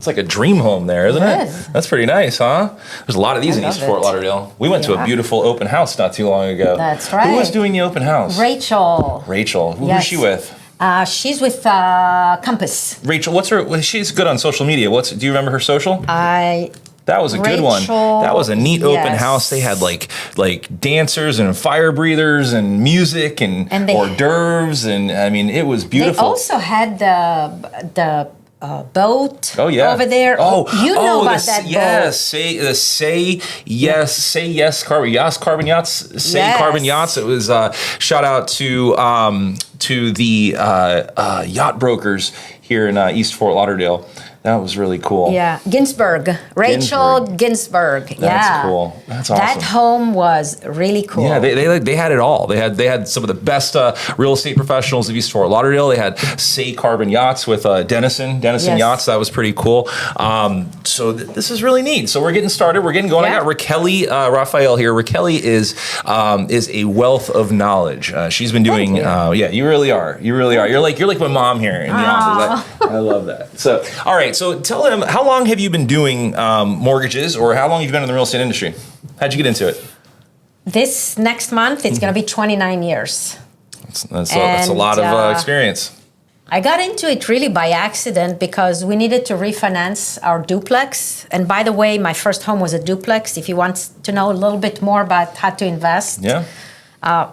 It's like a dream home there, isn't it? That's pretty nice, huh? There's a lot of these in East Fort Lauderdale. We went to a beautiful open house not too long ago. That's right. Who was doing the open house? Rachel. Who's she with? She's with Compass. Rachel, what's her? She's good on social media. Do you remember her social? That was a good one. That was a neat open house. They had like dancers and fire breathers and music and hors d'oeuvres, and I mean it was beautiful. They also had the boat over there. You know about that boat. Yes, say yes carbon yachts. Carbon yachts. It was shout out to the yacht brokers here in East Fort Lauderdale. That was really cool. Yeah, Rachel Ginsburg. That's cool. That's awesome. That home was really cool. Yeah, they had it all. They had some of the best real estate professionals of East Fort Lauderdale. They had Say Carbon Yachts with Dennison Yachts. That was pretty cool. So this is really neat. So we're getting started. We're getting going. I got Racheli Refael here. Racheli is a wealth of knowledge. She's been doing. You really are. You really are. You're like my mom here in the office. I love that. So all right. So tell them, how long have you been doing mortgages, or how long have you been in the real estate industry? How'd you get into it? This next month, it's going to be 29 years. That's a lot of experience. I got into it really by accident because we needed to refinance our duplex. And by the way, my first home was a duplex. If you want to know a little bit more about how to invest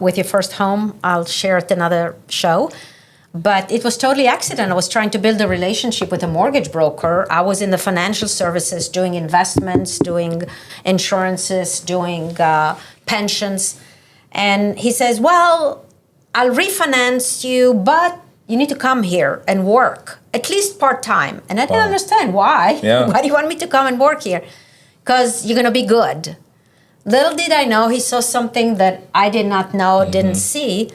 with your first home, I'll share it another show. But it was totally accident. I was trying to build a relationship with a mortgage broker. I was in the financial services doing investments, doing insurances, doing pensions. And he says, well, I'll refinance you, but you need to come here and work, at least part-time. And I didn't understand why. Why do you want me to come and work here? Because you're going to be good. Little did I know he saw something that I did not know, didn't see.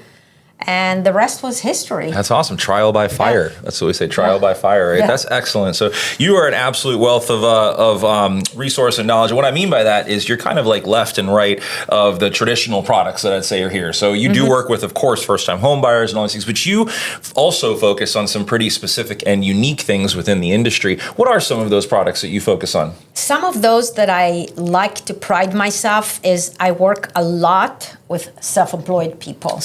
And the rest was history. That's awesome. Trial by fire. That's what we say, trial by fire, right? That's excellent. So you are an absolute wealth of resource and knowledge. And what I mean by that is you're kind of like left and right of the traditional products that I'd say are here. So you do work with, of course, first-time home buyers and all these things, but you also focus on some pretty specific and unique things within the industry. What are some of those products that you focus on? Some of those that I like to pride myself is I work a lot with self-employed people.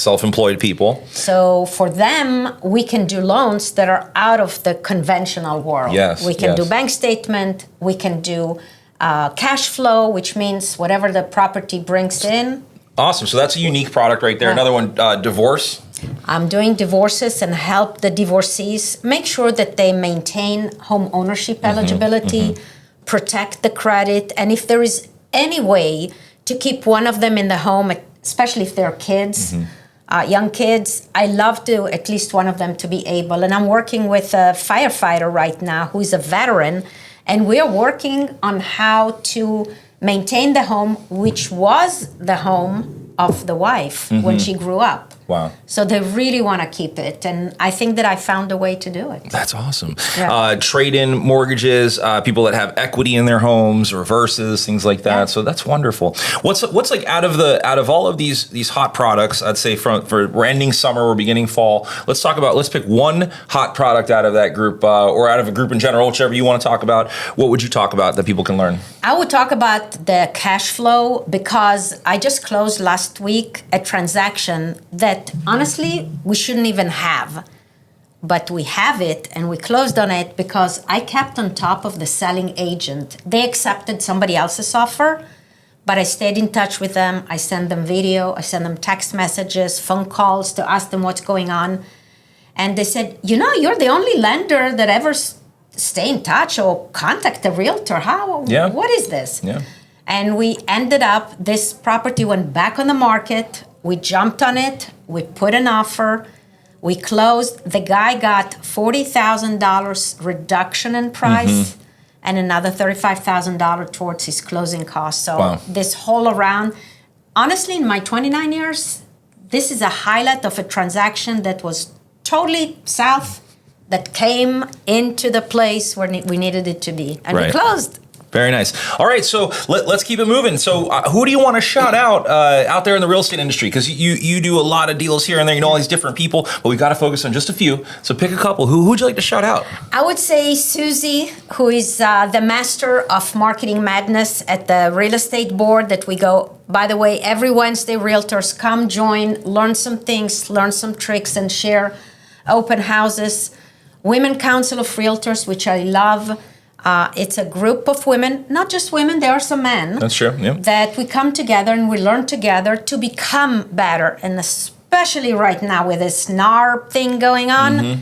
So for them, we can do loans that are out of the conventional world. We can do bank statement, we can do cash flow, which means whatever the property brings in. Awesome. So that's a unique product right there. Another one, divorce. I'm doing divorces and help the divorcees make sure that they maintain home ownership eligibility, protect the credit, and if there is any way to keep one of them in the home, especially if they're kids, young kids, I love to at least one of them to be able. And I'm working with a firefighter right now who is a veteran, and we are working on how to maintain the home, which was the home of the wife when she grew up. Wow. So they really want to keep it, and I think that I found a way to do it. That's awesome. Trade-in mortgages, people that have equity in their homes, reverses, things like that. So that's wonderful. What's like out of all of these hot products? I'd say we're ending summer, we're beginning fall. Let's pick one hot product out of that group, or out of a group in general, whichever you want to talk about. What would you talk about that people can learn? I would talk about the cash flow because I just closed last week a transaction that honestly, we shouldn't even have. But we have it, and we closed on it because I kept on top of the selling agent. They accepted somebody else's offer, but I stayed in touch with them. I sent them video, I sent them text messages, phone calls to ask them what's going on. And they said, you're the only lender that ever stay in touch or contact a realtor. How? What is this? And we ended up, this property went back on the market. We jumped on it. We put an offer. We closed. The guy got $40,000 reduction in price and another $35,000 towards his closing costs. So this whole around, honestly, in my 29 years, this is a highlight of a transaction that was totally south, that came into the place where we needed it to be. And we closed. Very nice. All right, so let's keep it moving. So who do you want to shout out there in the real estate industry? Because you do a lot of deals here and there. You know all these different people, but we've got to focus on just a few. So pick a couple. Who'd you like to shout out? I would say Susie, who is the master of marketing madness at the real estate board that we go. By the way, every Wednesday, realtors come join, learn some things, learn some tricks, and share open houses. Women Council of Realtors, which I love. It's a group of women, not just women, there are some men. That's true, yeah. That we come together and we learn together to become better. And especially right now with this NAR thing going on,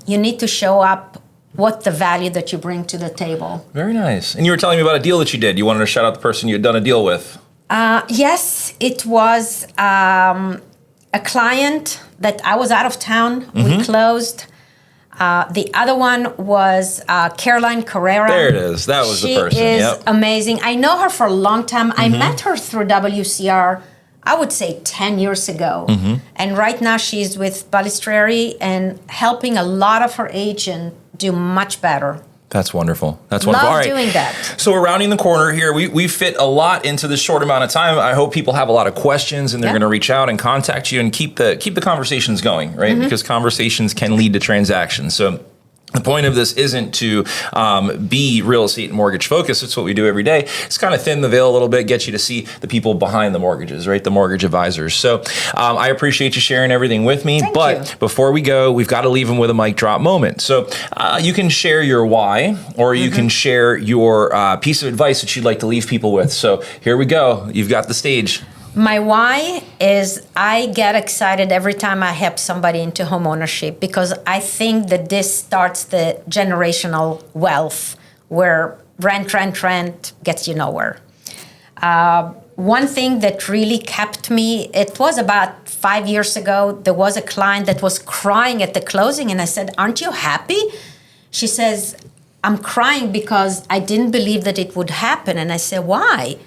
you need to show up what the value that you bring to the table. Very nice. And you were telling me about a deal that you did. You wanted to shout out the person you had done a deal with. Yes, it was a client that I was out of town. We closed. The other one was Caroline Carrera. There it is. That was the person. She is amazing. I know her for a long time. I met her through WCR, I would say 10 years ago. And right now she's with Balistreri and helping a lot of her agents do much better. That's wonderful. That's wonderful. Love All right. doing that. So we're rounding the corner here. We fit a lot into this short amount of time. I hope people have a lot of questions and they're going to reach out and contact you and keep the conversations going, right? Because conversations can lead to transactions. So the point of this isn't to be real estate and mortgage focused. It's what we do every day. It's kind of thin the veil a little bit, get you to see the people behind the mortgages, right? The mortgage advisors. So I appreciate you sharing everything with me. Thank you. Before we go, we've got to leave them with a mic drop moment. So you can share your why, or you can share your piece of advice that you'd like to leave people with. So here we go. You've got the stage. My why is I get excited every time I help somebody into home ownership because I think that this starts the generational wealth where rent gets you nowhere. One thing that really kept me, it was about 5 years ago, there was a client that was crying at the closing and I said, "Aren't you happy?" She says, "I'm crying because I didn't believe that it would happen." And I said, "Why?"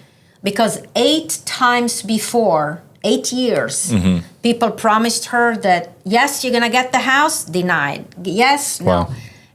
Because 8 times before, 8 years, people promised her that, yes, you're going to get the house, denied. Yes, no. Wow.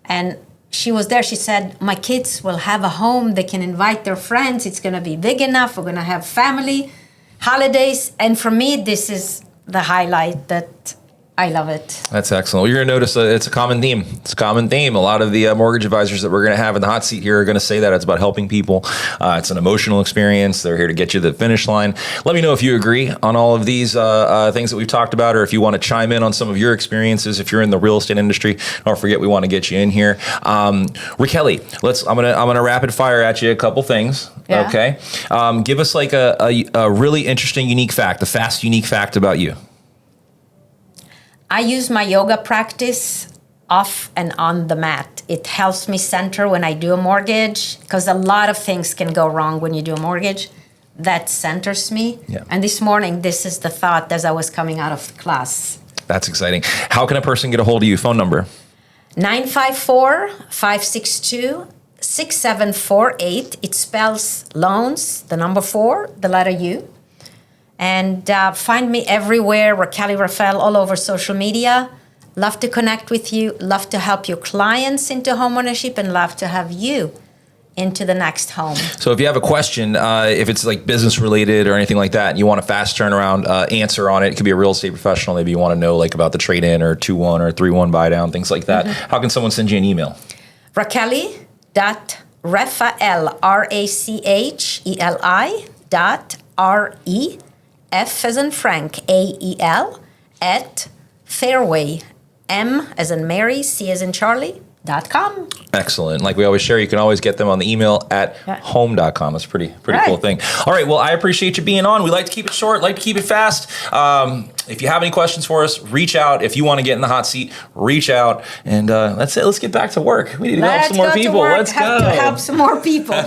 And she was there. She said, "My kids will have a home. They can invite their friends. It's going to be big enough. We're going to have family, holidays." And for me, this is the highlight that I love it. That's excellent. Well, you're going to notice it's a common theme. It's a common theme. A lot of the mortgage advisors that we're going to have in the hot seat here are going to say that. It's about helping people. It's an emotional experience. They're here to get you to the finish line. Let me know if you agree on all of these things that we've talked about, or if you want to chime in on some of your experiences. If you're in the real estate industry, don't forget we want to get you in here. Racheli, I'm gonna rapid fire at you a couple things. Yeah. Okay. Give us like a really interesting, unique fact, a fast, unique fact about you. I use my yoga practice off and on the mat. It helps me center when I do a mortgage because a lot of things can go wrong when you do a mortgage. That centers me. Yeah. And this morning, this is the thought as I was coming out of class. That's exciting. How can a person get a hold of you? Phone number? 954-562-6748. It spells loans, the number 4, the letter U. And find me everywhere, Racheli Refael, all over social media. Love to connect with you. Love to help your clients into homeownership and love to have you into the next home. So if you have a question, if it's like business related or anything like that, and you want a fast turnaround answer on it, it could be a real estate professional. Maybe you want to know like about the trade-in or 2-1 or 3-1 buy down, things like that. How can someone send you an email? Racheli.Refael, RACHELI.RE. F as in Frank, AEL, at Fairway, M as in Mary, C as in Charlie.com. Excellent. Like we always share, you can always get them on the email at home.com. That's pretty cool thing. All right. Well, I appreciate you being on. We like to keep it short, like to keep it fast. If you have any questions for us, reach out. If you want to get in the hot seat, reach out. And that's it. Let's get back to work. We need to help some more people. Let's go. Have to help some more people.